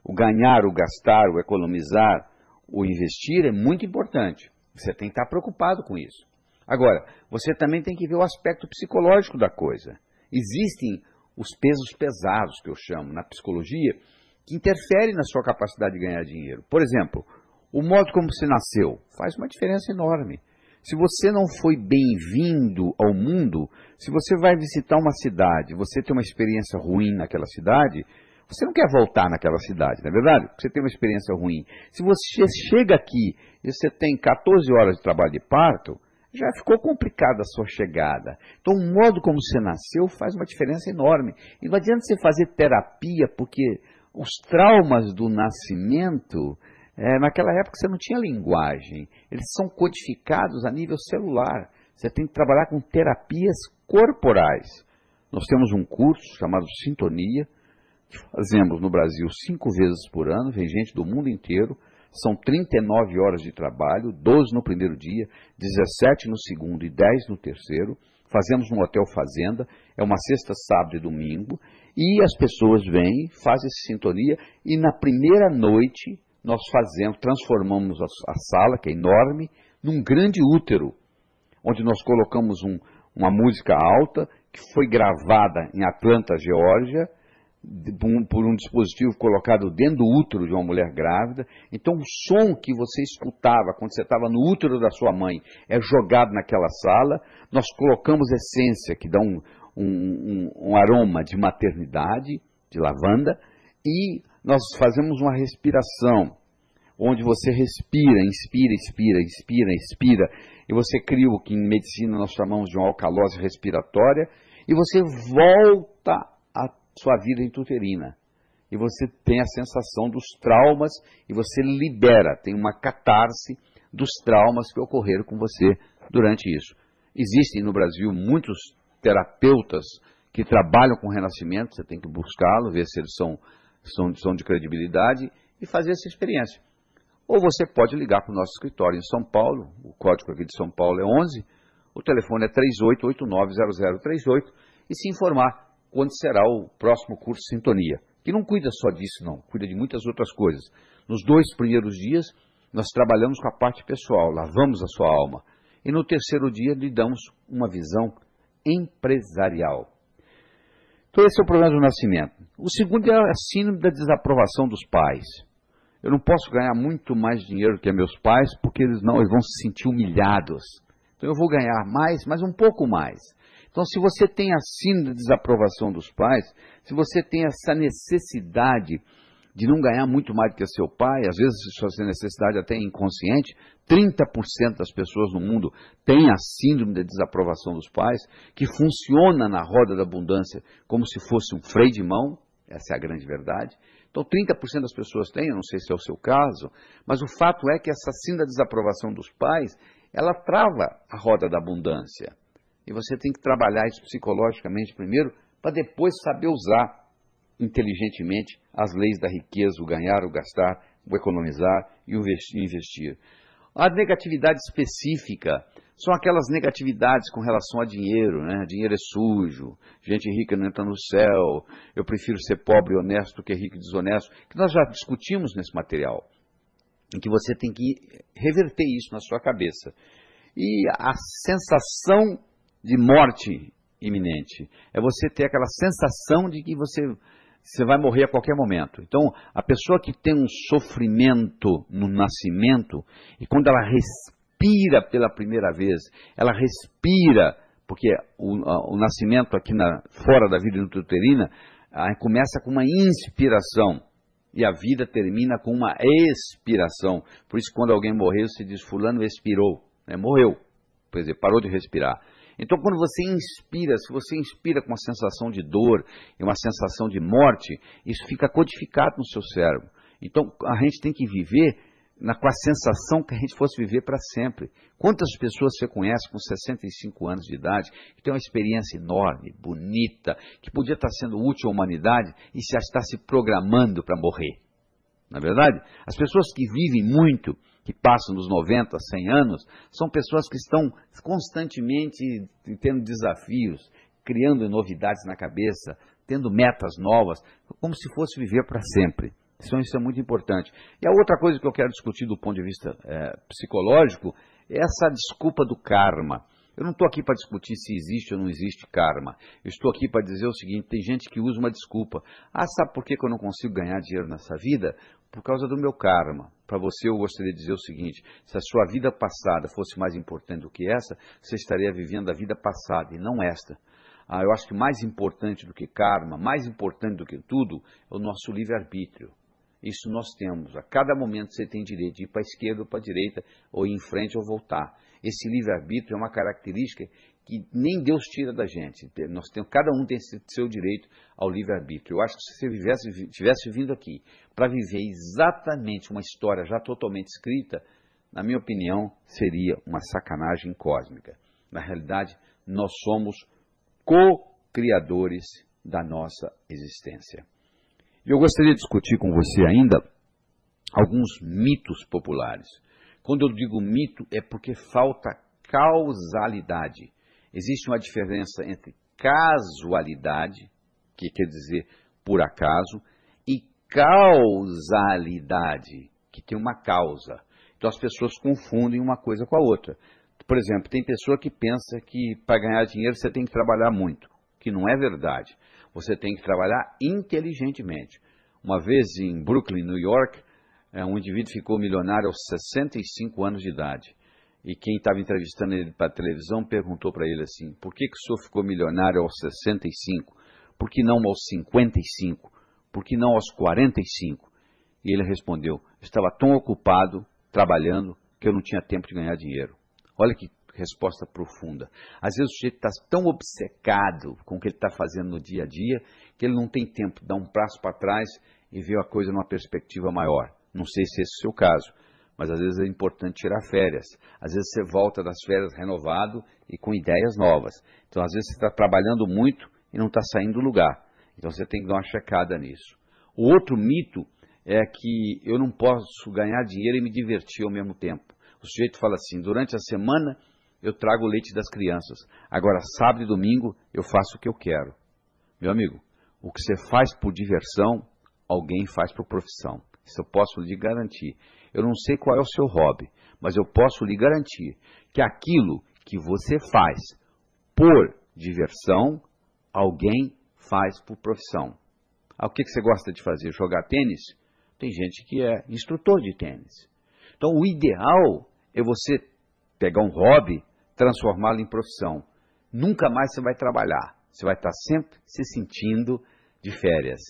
O ganhar, o gastar, o economizar, o investir é muito importante. Você tem que estar preocupado com isso. Agora, você também tem que ver o aspecto psicológico da coisa. Existem os pesos pesados, que eu chamo, na psicologia, que interferem na sua capacidade de ganhar dinheiro. Por exemplo, o modo como você nasceu faz uma diferença enorme. Se você não foi bem-vindo ao mundo, se você vai visitar uma cidade, você tem uma experiência ruim naquela cidade, você não quer voltar naquela cidade, não é verdade? Porque você tem uma experiência ruim. Se você chega aqui e você tem 14 horas de trabalho de parto, já ficou complicada a sua chegada. Então, o modo como você nasceu faz uma diferença enorme. E não adianta você fazer terapia, porque os traumas do nascimento, naquela época você não tinha linguagem. Eles são codificados a nível celular. Você tem que trabalhar com terapias corporais. Nós temos um curso chamado Sintonia, que fazemos no Brasil 5 vezes por ano, vem gente do mundo inteiro, são 39 horas de trabalho, 12 no primeiro dia, 17 no segundo e 10 no terceiro, fazemos no Hotel Fazenda, é uma sexta, sábado e domingo, e as pessoas vêm, fazem essa sintonia, e na primeira noite nós transformamos a sala, que é enorme, num grande útero, onde nós colocamos uma música alta, que foi gravada em Atlanta, Geórgia, por um dispositivo colocado dentro do útero de uma mulher grávida. Então o som que você escutava quando você estava no útero da sua mãe é jogado naquela sala. Nós colocamos essência que dá um aroma de maternidade, de lavanda, e nós fazemos uma respiração onde você respira, inspira, expira, inspira, expira, e você cria o que em medicina nós chamamos de uma alcalose respiratória, e você volta a sua vida intrauterina. E você tem a sensação dos traumas e você libera, tem uma catarse dos traumas que ocorreram com você durante isso. Existem no Brasil muitos terapeutas que trabalham com renascimento, você tem que buscá-los, ver se eles são de credibilidade e fazer essa experiência. Ou você pode ligar para o nosso escritório em São Paulo, o código aqui de São Paulo é 11, o telefone é 38890038 e se informar quando será o próximo curso Sintonia, que não cuida só disso não, cuida de muitas outras coisas. Nos 2 primeiros dias nós trabalhamos com a parte pessoal, lavamos a sua alma, e no 3º dia lhe damos uma visão empresarial. Então esse é o problema do nascimento. O segundo é a síndrome da desaprovação dos pais. Eu não posso ganhar muito mais dinheiro que meus pais, porque eles vão se sentir humilhados. Então eu vou ganhar mais, mas um pouco mais. Então se você tem a síndrome da desaprovação dos pais, se você tem essa necessidade de não ganhar muito mais do que seu pai, às vezes essa necessidade até inconsciente, 30% das pessoas no mundo têm a síndrome da desaprovação dos pais, que funciona na roda da abundância como se fosse um freio de mão, essa é a grande verdade. Então 30% das pessoas têm, eu não sei se é o seu caso, mas o fato é que essa síndrome da desaprovação dos pais, ela trava a roda da abundância. E você tem que trabalhar isso psicologicamente primeiro, para depois saber usar inteligentemente as leis da riqueza, o ganhar, o gastar, o economizar e o investir. A negatividade específica são aquelas negatividades com relação a dinheiro, né? Dinheiro é sujo, gente rica não entra no céu, eu prefiro ser pobre e honesto do que rico e desonesto, que nós já discutimos nesse material, em que você tem que reverter isso na sua cabeça. E a sensação de morte iminente é você ter aquela sensação de que você vai morrer a qualquer momento. Então, a pessoa que tem um sofrimento no nascimento, e quando ela respira pela primeira vez, ela respira, porque o nascimento aqui fora da vida intrauterina começa com uma inspiração, e a vida termina com uma expiração. Por isso, quando alguém morreu, se diz, fulano expirou, né? Morreu, quer dizer, parou de respirar. Então, quando você inspira, se você inspira com uma sensação de dor e uma sensação de morte, isso fica codificado no seu cérebro. Então, a gente tem que viver com a sensação que a gente fosse viver para sempre. Quantas pessoas você conhece com 65 anos de idade, que tem uma experiência enorme, bonita, que podia estar sendo útil à humanidade e já está se programando para morrer? Não é verdade? As pessoas que vivem muito, que passam dos 90, 100 anos, são pessoas que estão constantemente tendo desafios, criando novidades na cabeça, tendo metas novas, como se fosse viver para sempre. Então isso é muito importante. E a outra coisa que eu quero discutir do ponto de vista psicológico é essa desculpa do karma. Eu não estou aqui para discutir se existe ou não existe karma. Eu estou aqui para dizer o seguinte, tem gente que usa uma desculpa. Sabe por que eu não consigo ganhar dinheiro nessa vida? Por causa do meu karma. Para você eu gostaria de dizer o seguinte, se a sua vida passada fosse mais importante do que essa, você estaria vivendo a vida passada e não esta. Eu acho que mais importante do que karma, mais importante do que tudo, é o nosso livre-arbítrio. Isso nós temos. A cada momento você tem direito de ir para a esquerda ou para a direita, ou ir em frente ou voltar. Esse livre-arbítrio é uma característica que nem Deus tira da gente. Cada um tem seu direito ao livre-arbítrio. Eu acho que se você tivesse vindo aqui para viver exatamente uma história já totalmente escrita, na minha opinião, seria uma sacanagem cósmica. Na realidade, nós somos co-criadores da nossa existência. Eu gostaria de discutir com você ainda alguns mitos populares. Quando eu digo mito, é porque falta causalidade. Existe uma diferença entre casualidade, que quer dizer por acaso, e causalidade, que tem uma causa. Então as pessoas confundem uma coisa com a outra. Por exemplo, tem pessoa que pensa que para ganhar dinheiro você tem que trabalhar muito, que não é verdade. Você tem que trabalhar inteligentemente. Uma vez em Brooklyn, New York, um indivíduo ficou milionário aos 65 anos de idade. E quem estava entrevistando ele para a televisão perguntou para ele assim, por que o senhor ficou milionário aos 65? Por que não aos 55? Por que não aos 45? E ele respondeu, estava tão ocupado trabalhando que eu não tinha tempo de ganhar dinheiro. Olha que resposta profunda. Às vezes o sujeito está tão obcecado com o que ele está fazendo no dia a dia, que ele não tem tempo de dar um passo para trás e ver a coisa numa perspectiva maior. Não sei se esse é o seu caso, mas às vezes é importante tirar férias. Às vezes você volta das férias renovado e com ideias novas. Então às vezes você está trabalhando muito e não está saindo do lugar. Então você tem que dar uma checada nisso. O outro mito é que eu não posso ganhar dinheiro e me divertir ao mesmo tempo. O sujeito fala assim, durante a semana eu trago o leite das crianças, agora sábado e domingo eu faço o que eu quero. Meu amigo, o que você faz por diversão, alguém faz por profissão. Isso eu posso lhe garantir. Eu não sei qual é o seu hobby, mas eu posso lhe garantir que aquilo que você faz por diversão, alguém faz por profissão. O que você gosta de fazer? Jogar tênis? Tem gente que é instrutor de tênis. Então o ideal é você pegar um hobby, transformá-lo em profissão. Nunca mais você vai trabalhar. Você vai estar sempre se sentindo de férias.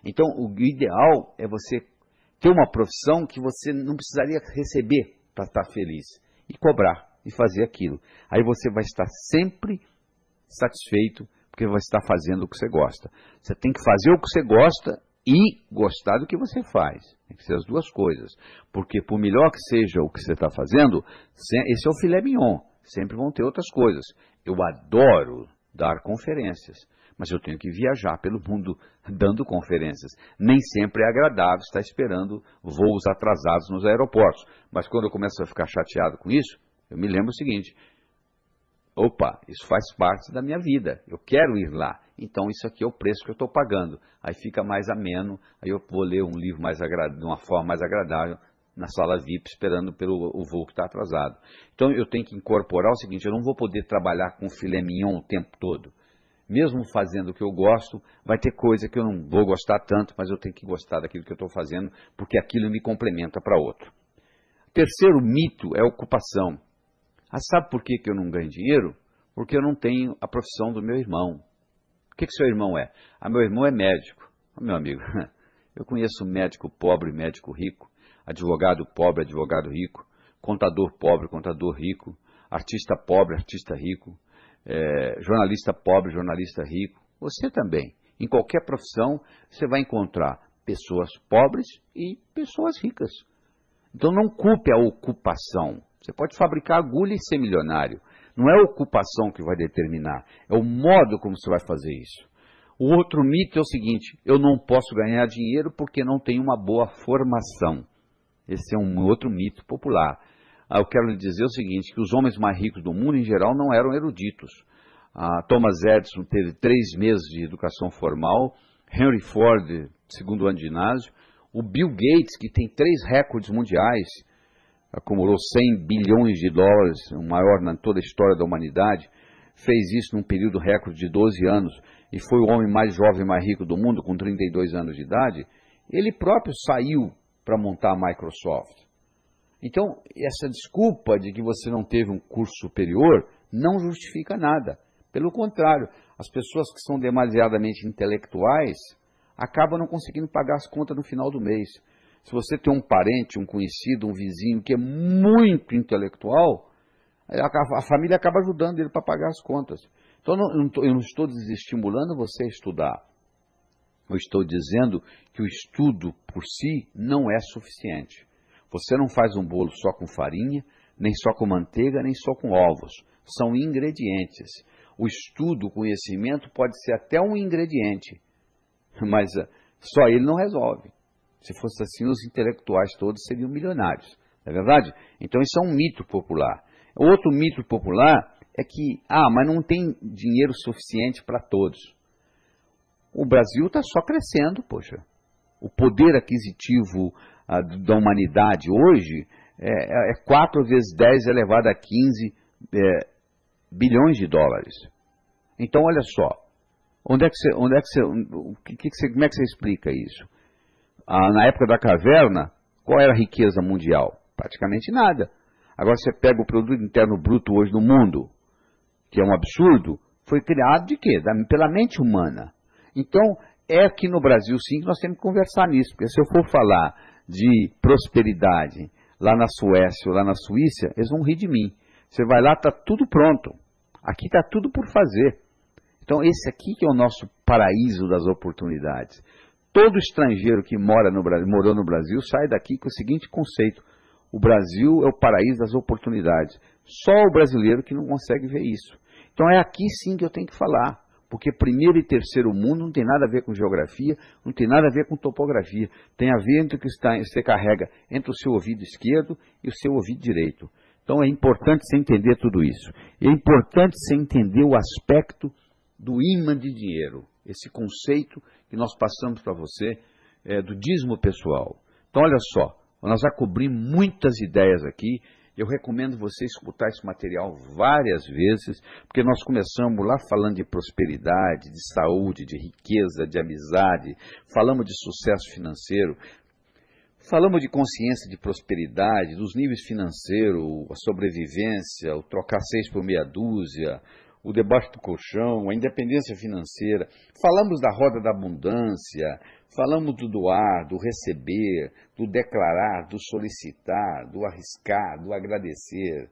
Então o ideal é você ter uma profissão que você não precisaria receber para estar feliz. E cobrar, e fazer aquilo. Aí você vai estar sempre satisfeito, porque vai estar fazendo o que você gosta. Você tem que fazer o que você gosta e gostar do que você faz. Tem que ser as duas coisas. Porque por melhor que seja o que você está fazendo, esse é o filé mignon. Sempre vão ter outras coisas. Eu adoro dar conferências, mas eu tenho que viajar pelo mundo dando conferências. Nem sempre é agradável estar esperando voos atrasados nos aeroportos. Mas quando eu começo a ficar chateado com isso, eu me lembro o seguinte: opa, isso faz parte da minha vida, eu quero ir lá, então isso aqui é o preço que eu estou pagando. Aí fica mais ameno, aí eu vou ler um livro de uma forma mais agradável, na sala VIP, esperando pelo o voo que está atrasado. Então eu tenho que incorporar o seguinte: eu não vou poder trabalhar com filé mignon o tempo todo. Mesmo fazendo o que eu gosto, vai ter coisa que eu não vou gostar tanto, mas eu tenho que gostar daquilo que eu estou fazendo, porque aquilo me complementa para outro. Terceiro mito é a ocupação. Sabe por que eu não ganho dinheiro? Porque eu não tenho a profissão do meu irmão. O que seu irmão é? Meu irmão é médico. Meu amigo, eu conheço médico pobre, médico rico, advogado pobre, advogado rico, contador pobre, contador rico, artista pobre, artista rico, jornalista pobre, jornalista rico. Você também. Em qualquer profissão, você vai encontrar pessoas pobres e pessoas ricas. Então não culpe a ocupação. Você pode fabricar agulha e ser milionário. Não é a ocupação que vai determinar, é o modo como você vai fazer isso. O outro mito é o seguinte: eu não posso ganhar dinheiro porque não tenho uma boa formação. Esse é um outro mito popular. Eu quero lhe dizer o seguinte, que os homens mais ricos do mundo, em geral, não eram eruditos. Thomas Edison teve 3 meses de educação formal, Henry Ford, segundo ano de ginásio, o Bill Gates, que tem 3 recordes mundiais, acumulou 100 bilhões de dólares, o maior na toda a história da humanidade, fez isso num período recorde de 12 anos, e foi o homem mais jovem e mais rico do mundo, com 32 anos de idade. Ele próprio saiu para montar a Microsoft. Então, essa desculpa de que você não teve um curso superior não justifica nada. Pelo contrário, as pessoas que são demasiadamente intelectuais acabam não conseguindo pagar as contas no final do mês. Se você tem um parente, um conhecido, um vizinho que é muito intelectual, a família acaba ajudando ele para pagar as contas. Então, eu não estou desestimulando você a estudar. Eu estou dizendo que o estudo por si não é suficiente. Você não faz um bolo só com farinha, nem só com manteiga, nem só com ovos. São ingredientes. O estudo, o conhecimento pode ser até um ingrediente, mas só ele não resolve. Se fosse assim, os intelectuais todos seriam milionários. Não é verdade? Então isso é um mito popular. O outro mito popular é que, mas não tem dinheiro suficiente para todos. O Brasil está só crescendo, poxa. O poder aquisitivo da humanidade hoje é 4 vezes 10 elevado a 15 bilhões de dólares. Então, olha só, como é que você explica isso? Na época da caverna, qual era a riqueza mundial? Praticamente nada. Agora você pega o produto interno bruto hoje no mundo, que é um absurdo, foi criado de quê? Pela mente humana. Então, é aqui no Brasil sim que nós temos que conversar nisso, porque se eu for falar de prosperidade lá na Suécia ou lá na Suíça, eles vão rir de mim. Você vai lá, está tudo pronto. Aqui está tudo por fazer. Então esse aqui que é o nosso paraíso das oportunidades. Todo estrangeiro que morou no Brasil sai daqui com o seguinte conceito: o Brasil é o paraíso das oportunidades. Só o brasileiro que não consegue ver isso. Então é aqui sim que eu tenho que falar. Porque primeiro e terceiro mundo não tem nada a ver com geografia, não tem nada a ver com topografia. Tem a ver entre o que você carrega entre o seu ouvido esquerdo e o seu ouvido direito. Então é importante você entender tudo isso. E é importante você entender o aspecto do ímã de dinheiro. Esse conceito que nós passamos para você do dízimo pessoal. Então olha só, nós já cobrimos muitas ideias aqui. Eu recomendo você escutar esse material várias vezes, porque nós começamos lá falando de prosperidade, de saúde, de riqueza, de amizade, falamos de sucesso financeiro, falamos de consciência de prosperidade, dos níveis financeiros, a sobrevivência, o trocar 6 por meia dúzia, o debaixo do colchão, a independência financeira, falamos da roda da abundância, falamos do doar, do receber, do declarar, do solicitar, do arriscar, do agradecer.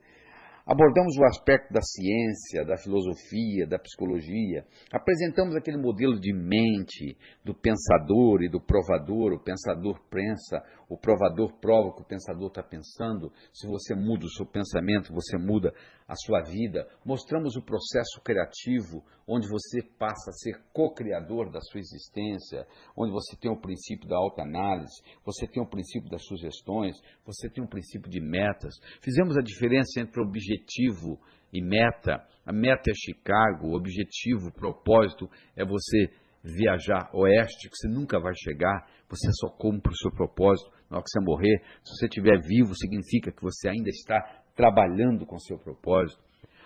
Abordamos o aspecto da ciência, da filosofia, da psicologia. Apresentamos aquele modelo de mente do pensador e do provador. O pensador pensa, o provador prova o que o pensador está pensando. Se você muda o seu pensamento, você muda a sua vida. Mostramos o processo criativo, onde você passa a ser co-criador da sua existência, onde você tem o princípio da autoanálise, você tem o princípio das sugestões, você tem o princípio de metas. Fizemos a diferença entre objetivo e meta. A meta é Chicago, o objetivo, o propósito é você viajar oeste, que você nunca vai chegar, você só cumpre o seu propósito na hora que você morrer. Se você estiver vivo, significa que você ainda está trabalhando com o seu propósito.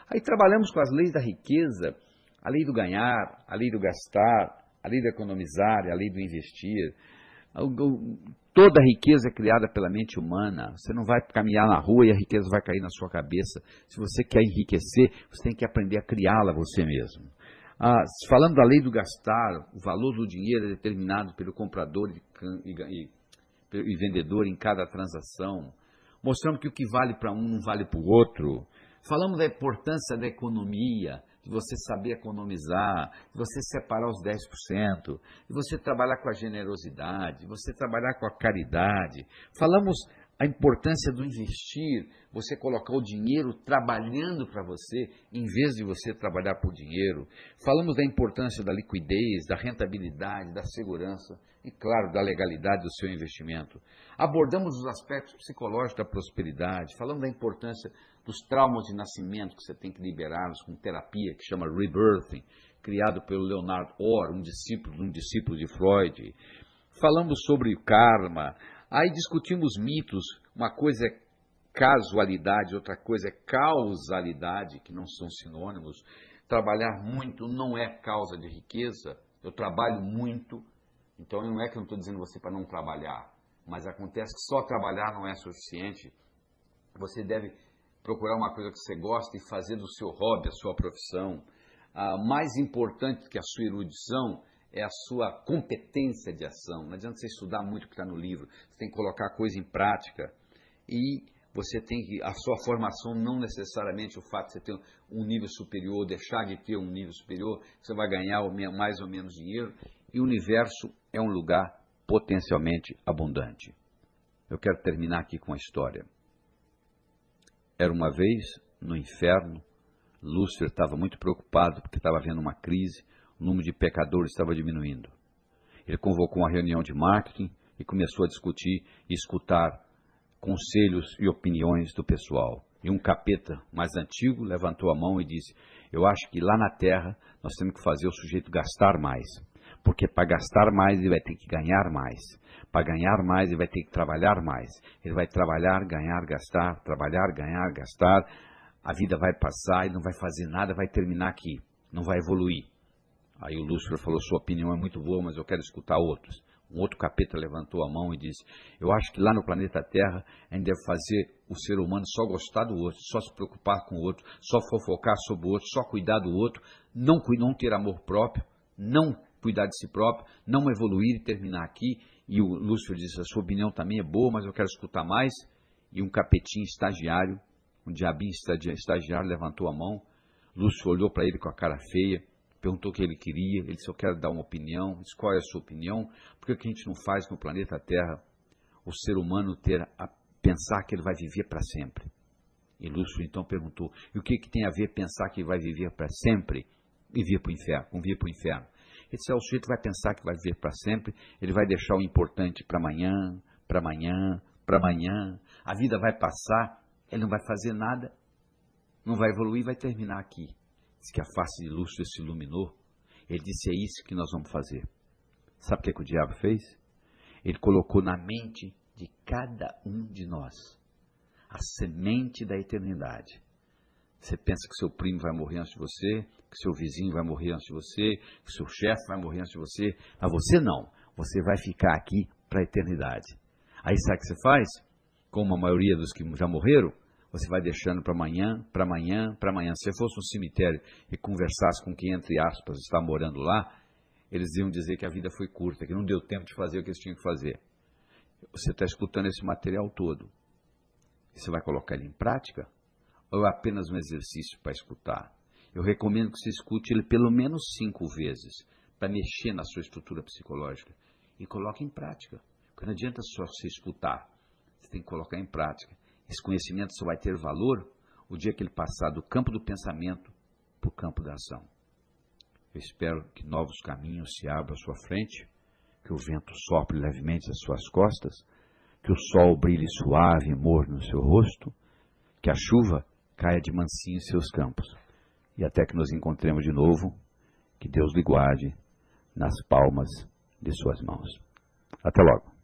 Aí trabalhamos com as leis da riqueza, a lei do ganhar, a lei do gastar, a lei do economizar, a lei do investir. Toda a riqueza é criada pela mente humana. Você não vai caminhar na rua e a riqueza vai cair na sua cabeça. Se você quer enriquecer, você tem que aprender a criá-la você mesmo. Falando da lei do gastar, o valor do dinheiro é determinado pelo comprador e vendedor em cada transação. Mostramos que o que vale para um não vale para o outro. Falamos da importância da economia, de você saber economizar, de você separar os 10%, de você trabalhar com a generosidade, de você trabalhar com a caridade. Falamos a importância do investir, você colocar o dinheiro trabalhando para você, em vez de você trabalhar por dinheiro. Falamos da importância da liquidez, da rentabilidade, da segurança e, claro, da legalidade do seu investimento. Abordamos os aspectos psicológicos da prosperidade, falamos da importância dos traumas de nascimento que você tem que liberá-los com terapia, que chama Rebirthing, criado pelo Leonard Orr, um discípulo de Freud. Falamos sobre o karma. Aí discutimos mitos, uma coisa é casualidade, outra coisa é causalidade, que não são sinônimos. Trabalhar muito não é causa de riqueza, eu trabalho muito, então não é que eu não estou dizendo você para não trabalhar, mas acontece que só trabalhar não é suficiente, você deve procurar uma coisa que você gosta e fazer do seu hobby, a sua profissão. Mais importante que a sua erudição é a sua competência de ação. Não adianta você estudar muito o que está no livro, você tem que colocar a coisa em prática. E você tem que, a sua formação não necessariamente o fato de você ter um nível superior, deixar de ter um nível superior, você vai ganhar mais ou menos dinheiro. E o universo é um lugar potencialmente abundante. Eu quero terminar aqui com a história. Era uma vez, no inferno, Lúcifer estava muito preocupado porque estava havendo uma crise, o número de pecadores estava diminuindo. Ele convocou uma reunião de marketing e começou a discutir e escutar conselhos e opiniões do pessoal. E um capeta mais antigo levantou a mão e disse: eu acho que lá na Terra nós temos que fazer o sujeito gastar mais. Porque para gastar mais ele vai ter que ganhar mais. Para ganhar mais ele vai ter que trabalhar mais. Ele vai trabalhar, ganhar, gastar, trabalhar, ganhar, gastar. A vida vai passar e não vai fazer nada, vai terminar aqui. Não vai evoluir. Aí o Lúcifer falou: sua opinião é muito boa, mas eu quero escutar outros. Um outro capeta levantou a mão e disse: eu acho que lá no planeta Terra a gente deve fazer o ser humano só gostar do outro, só se preocupar com o outro, só fofocar sobre o outro, só cuidar do outro, não ter amor próprio, não cuidar de si próprio, não evoluir e terminar aqui. E o Lúcifer disse: a sua opinião também é boa, mas eu quero escutar mais. E um capetinho estagiário, um diabinho estagiário levantou a mão. Lúcifer olhou para ele com a cara feia, perguntou o que ele queria. Ele disse: eu quero dar uma opinião. Disse: qual é a sua opinião? Por que a gente não faz no planeta Terra o ser humano ter a pensar que ele vai viver para sempre? E Lúcifer então perguntou: e o que tem a ver pensar que vai viver para sempre e vir para o inferno, com vir para o inferno. Esse o sujeito vai pensar que vai viver para sempre, ele vai deixar o importante para amanhã, para amanhã, para amanhã. A vida vai passar, ele não vai fazer nada, não vai evoluir, vai terminar aqui. Diz que a face de lustro se iluminou. Ele disse, é isso que nós vamos fazer. Sabe o que o diabo fez? Ele colocou na mente de cada um de nós a semente da eternidade. Você pensa que seu primo vai morrer antes de você, que seu vizinho vai morrer antes de você, que seu chefe vai morrer antes de você, mas você não. Você vai ficar aqui para a eternidade. Aí sabe o que você faz? Como a maioria dos que já morreram, você vai deixando para amanhã, para amanhã, para amanhã. Se você fosse no cemitério e conversasse com quem, entre aspas, está morando lá, eles iam dizer que a vida foi curta, que não deu tempo de fazer o que eles tinham que fazer. Você está escutando esse material todo. Você vai colocar ele em prática? Ou é apenas um exercício para escutar? Eu recomendo que você escute ele pelo menos 5 vezes, para mexer na sua estrutura psicológica. E coloque em prática. Porque não adianta só você escutar. Você tem que colocar em prática. Esse conhecimento só vai ter valor o dia que ele passar do campo do pensamento para o campo da ação. Eu espero que novos caminhos se abram à sua frente, que o vento sopre levemente às suas costas, que o sol brilhe suave e morno no seu rosto, que a chuva caia de mansinho em seus campos. E até que nos encontremos de novo, que Deus lhe guarde nas palmas de suas mãos. Até logo.